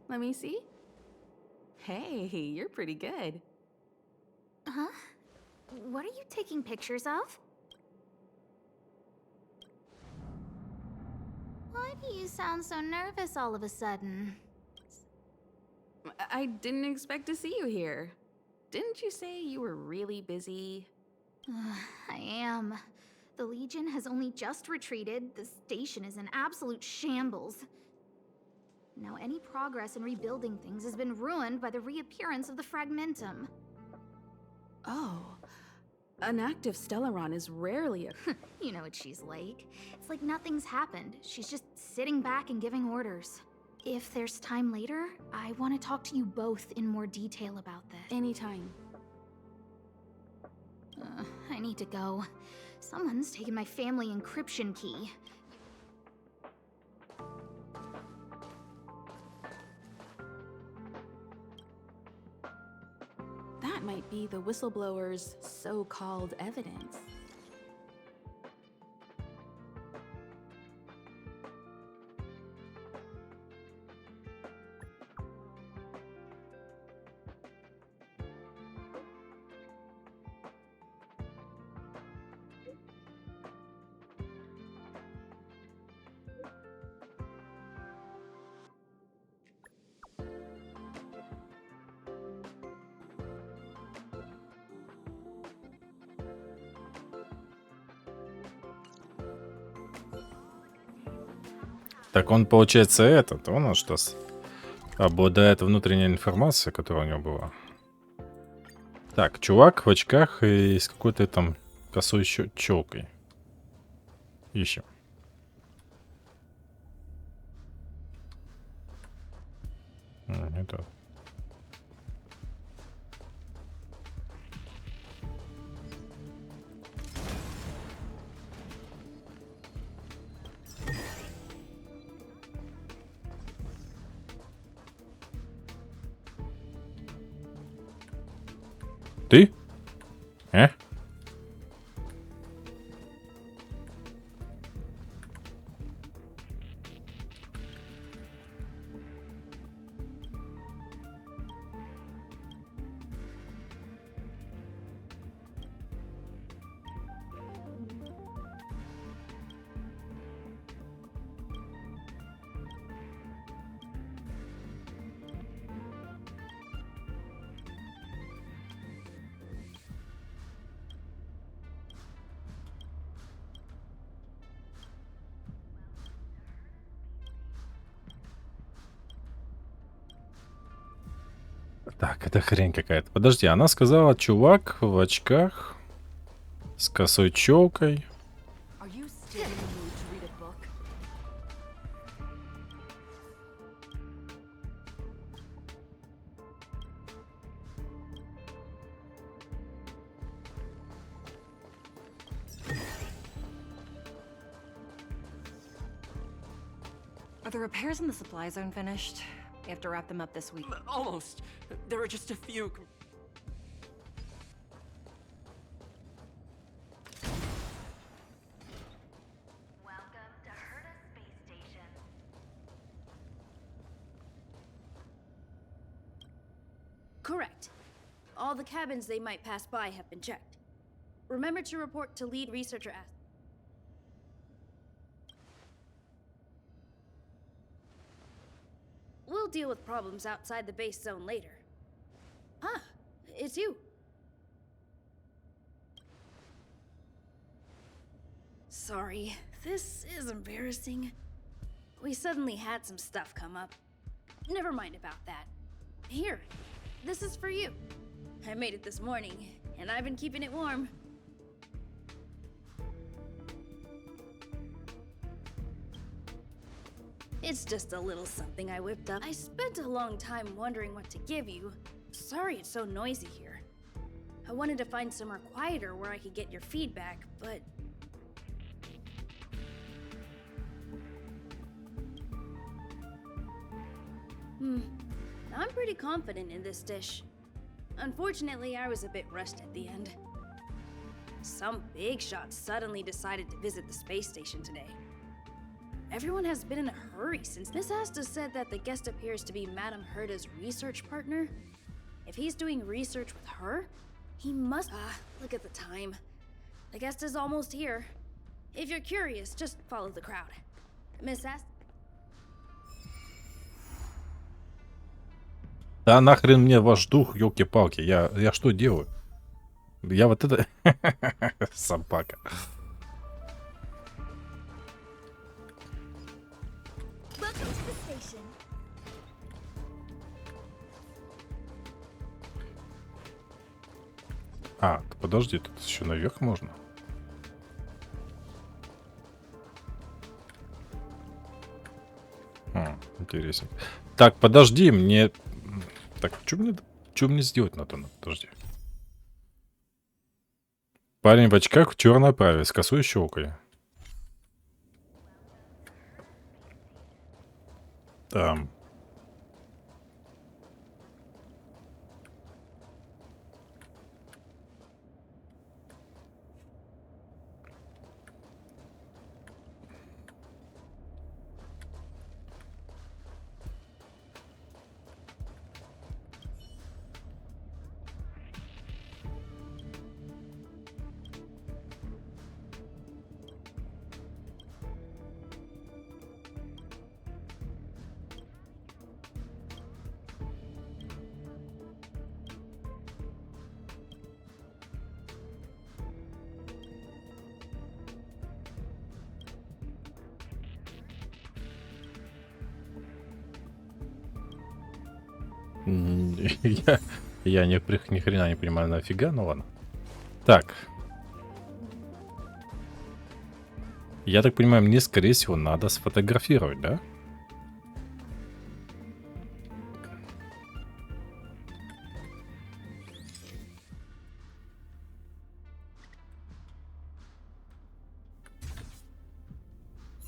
Let me see. Hey, you're pretty good. Huh? What are you taking pictures of? Why do you sound so nervous all of a sudden? I didn't expect to see you here. Didn't you say you were really busy? I am. The Legion has only just retreated. The station is in absolute shambles. Now any progress in rebuilding things has been ruined by the reappearance of the Fragmentum. Oh. An active Stellaron is rarely a... You know what she's like. It's like nothing's happened. She's just sitting back and giving orders. If there's time later, I want to talk to you both in more detail about this. Anytime. I need to go. Someone's taken my family encryption key. That might be the whistleblower's so-called evidence. Так он, получается, он у нас что обладает внутренней информацией, которая у него была. Так, чувак в очках и с какой-то там косой челкой. Ищем. Не то. Ты? Так, это хрень какая-то. Подожди, она сказала, чувак в очках с косой челкой. Are the repairs in the supply zone finished? We have to wrap them up this week. Almost. There are just a few. Welcome to Herta Space Station. Correct. All the cabins they might pass by have been checked. Remember to report to lead researcher. We'll deal with problems outside the base zone later. Huh, it's you. Sorry, this is embarrassing. We suddenly had some stuff come up. Never mind about that. Here, this is for you. I made it this morning, and I've been keeping it warm. It's just a little something I whipped up. I spent a long time wondering what to give you. Sorry it's so noisy here. I wanted to find somewhere quieter where I could get your feedback, but... I'm pretty confident in this dish. Unfortunately, I was a bit rushed at the end. Some big shot suddenly decided to visit the space station today. Everyone has been in a hurry since this Asta said that the guest appears to be Madame Herta's research partner. If he's doing research with her, he must... look at the time. The guest is almost here. If you're curious, just follow the crowd. Miss Asta... Да нахрен мне ваш дух, ёлки-палки. Я что делаю? Я вот это... Собака. Подожди, тут еще наверх можно. Интересно. Так, подожди, мне... Так, что мне сделать надо? Подожди. Парень в очках в черной оправе с косой щелкой. Там. Я ни хрена не понимаю, нафига, ну ладно. Так. Я так понимаю, мне, скорее всего, надо сфотографировать, да?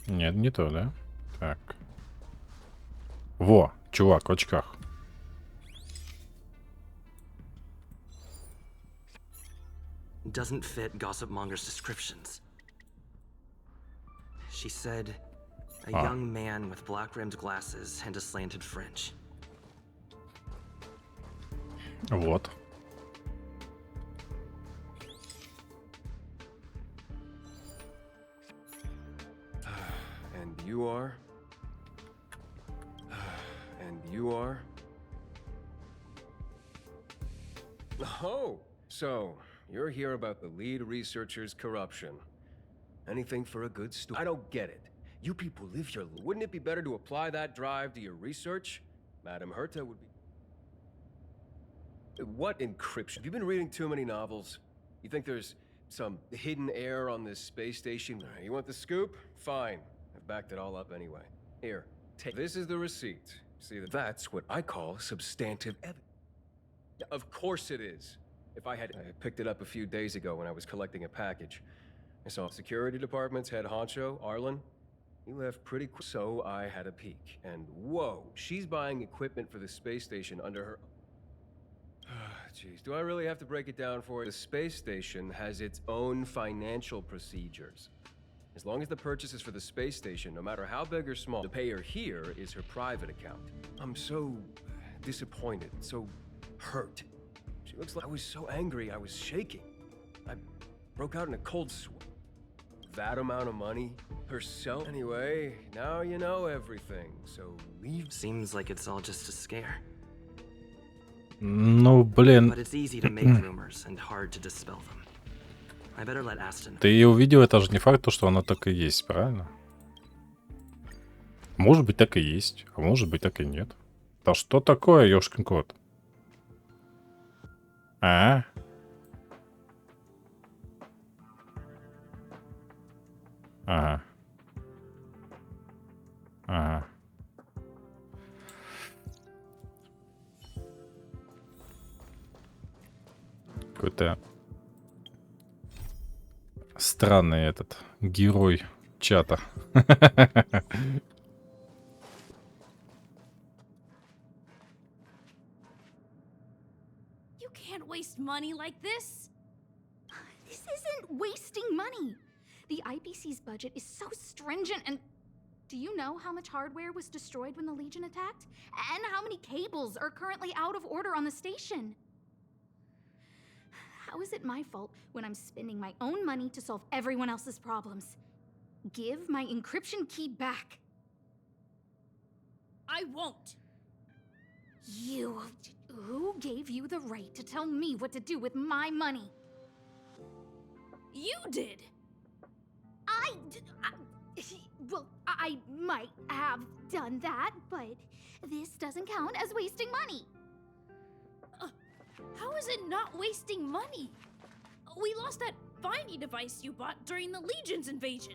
Нет, не то, да? Так. Во, чувак в очках. Doesn't fit gossip monger's descriptions. She said, a young man with black-rimmed glasses and a slanted fringe. Вот. And you are? And you are? Oh, so you're here about the lead researcher's corruption. Anything for a good story. I don't get it. You people live your... Wouldn't it be better to apply that drive to your research? Madame Herta would be... What encryption? Have you been reading too many novels? You think there's some hidden air on this space station? You want the scoop? Fine. I've backed it all up anyway. Here, take... This is the receipt. See, that's what I call substantive evidence. Of course it is. If I picked it up a few days ago when I was collecting a package. I saw security department's head honcho, Arlen. He left pretty quick, so I had a peek. And whoa, she's buying equipment for the space station under her... Jeez, do I really have to break it down for you? The space station has its own financial procedures. As long as the purchase is for the space station, no matter how big or small, the payer here is her private account. I'm so disappointed, so hurt. She looks like I was so angry I was shaking. I broke out in a cold sweat. That amount of money? Herself? Anyway, now you know everything, so leave. Seems like it's all just a scare. Ну, блин. But it's easy to make rumors and hard to dispel them. I better let Aston. Ты ее увидел, это же не факт, то, что она так и есть, правильно? Может быть, так и есть, а может быть, так и нет. Да что такое, ёшкин кот? А? Ага. Ага. Какой-то странный этот герой чата. You can't waste money like this. This isn't wasting money. The IPC's budget is so stringent and... Do you know how much hardware was destroyed when the Legion attacked? And how many cables are currently out of order on the station? How is it my fault when I'm spending my own money to solve everyone else's problems? Give my encryption key back. I won't. You... Who gave you the right to tell me what to do with my money? You did. Well, I might have done that, but this doesn't count as wasting money. How is it not wasting money? We lost that finding device you bought during the Legion's invasion.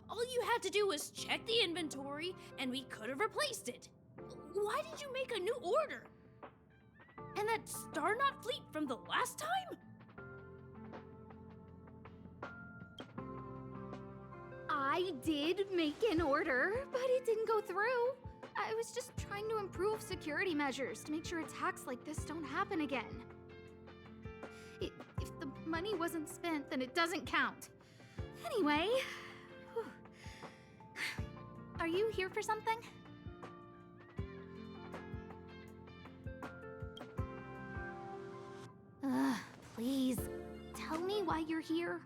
All you had to do was check the inventory, and we could have replaced it. Why did you make a new order? And that Starnaut fleet from the last time? I did make an order, but it didn't go through. I was just trying to improve security measures to make sure attacks like this don't happen again. If the money wasn't spent, then it doesn't count. Anyway... Are you here for something? Please, tell me why you're here.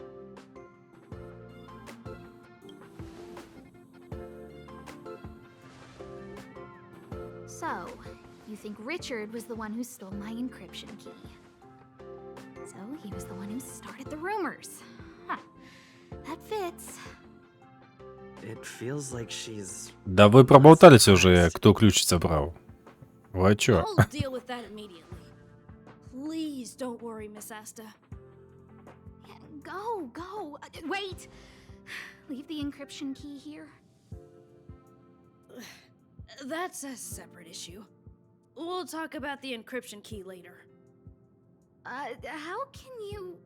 So, you think Richard was the one who stole my encryption key. So, he was the one who started the rumors. Huh. That fits. It feels like she's... Да вы проболтались уже, кто ключ забрал. Вы чё? I'll deal with that immediately. Please don't worry, Miss Asta. Go, go. Wait. Leave the encryption key here. That's a separate issue. We'll talk about the encryption key later. How can you...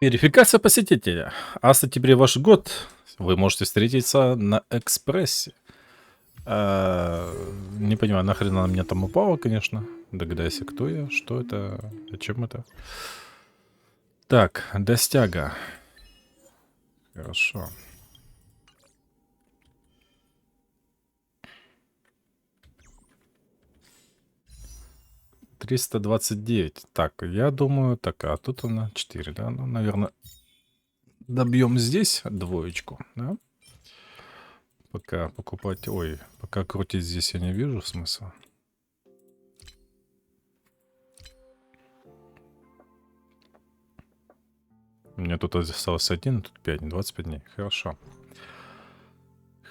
Верификация посетителя. Аста, теперь ваш год. Вы можете встретиться на экспрессе. Не понимаю, нахрен она меня там упала, конечно. Догадайся, кто я, что это, зачем это. Так, достяга. Хорошо. $329. Так, я думаю, так, а тут она 4, да? Ну, наверное, добьем здесь двоечку, да? Пока покупать... Ой, пока крутить здесь я не вижу смысла. У меня тут осталось 1, тут 5, 25 дней. Хорошо.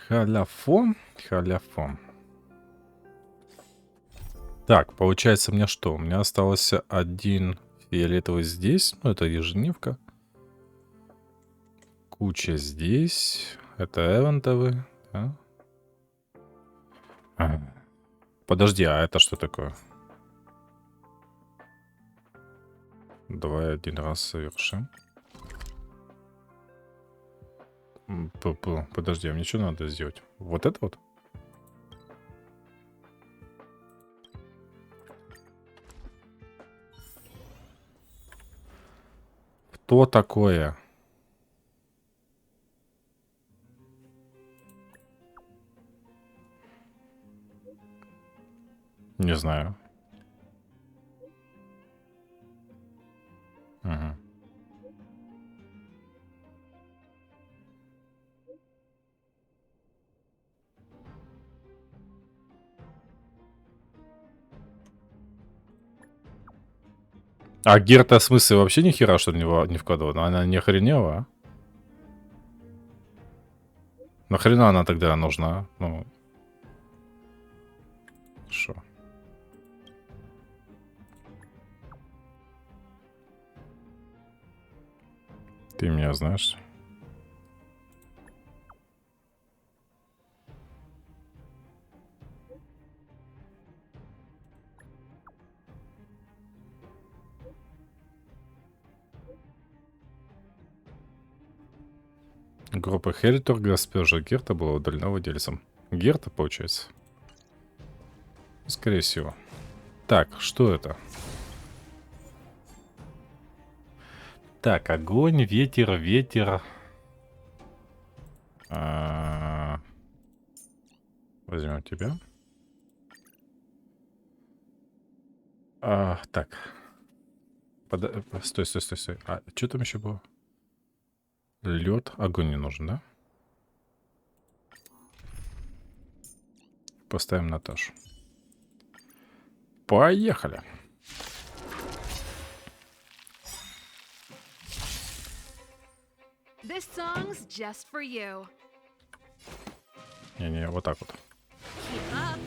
Халяфон. Халяфон. Так, получается мне что? У меня остался 1 фиолетовый здесь. Ну, это ежедневка. Куча здесь. Это эвентовый. Да? Подожди, а это что такое? Давай один раз совершим. Подожди, а мне что надо сделать? Вот это вот? Что такое? Не знаю. Угу. А Герта в смысле вообще ни хера, что ли, не вкладывала? Она не охренела, а? Нахрена она тогда нужна? Ну... Хорошо. Ты меня знаешь? Группа Хельтор, госпожа Герта была удалена владельцем. Герта, получается? Скорее всего. Так, что это? Так, огонь, ветер, ветер. Возьмем тебя. Так. Стой, стой, стой, стой. А что там еще было? Лед, огонь не нужен, да? Поставим Наташу. Поехали. This song's just for you. Не-не, вот так вот. Keep up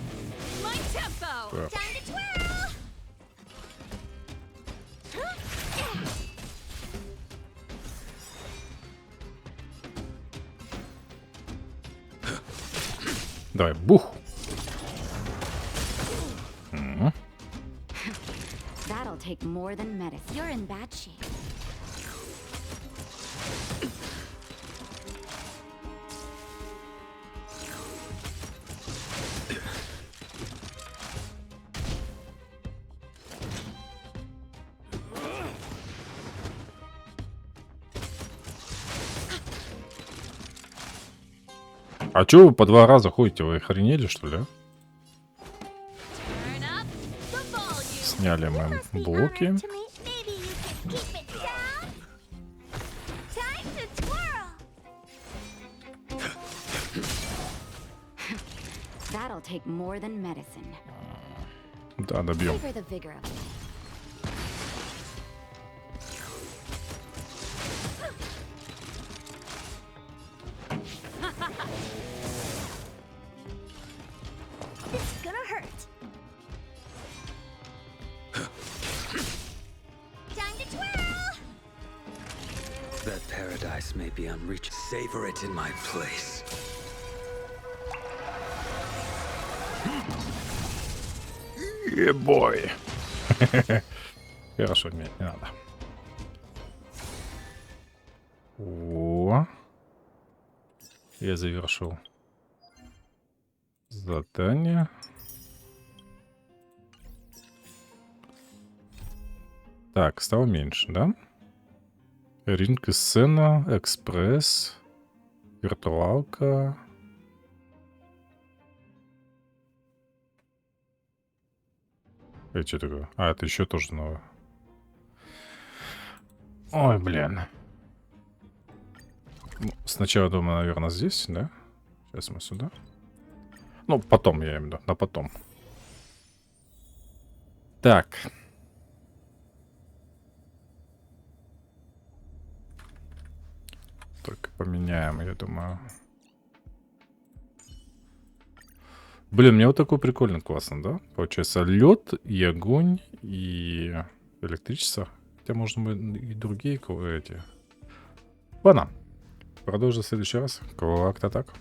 my tempo. Time to twirl. Давай, бух. That'll take more than medicine. You're in bad shape. А чё вы по 2 раза ходите? Вы охренели, что ли? Сняли мы блоки. That'll take more than medicine. Да, добьем. Savor the vigor of life. This may be unreachable. Savor it in my place. Ебой. Хорошо, не надо. О, я завершил задание. Так, стало меньше, да? Ринг и сцена, экспресс, виртуалка. Это что такое? А, это еще тоже новое. Ой, блин. Сначала, думаю, наверное, здесь, да? Сейчас мы сюда. Ну, потом, я имею в виду, на потом. Так. Только поменяем, я думаю. Блин, мне вот такой прикольно, классно, да? Получается, лед и огонь, и электричество. Хотя можно и другие эти. Ладно. Продолжим в следующий раз. Как-то так.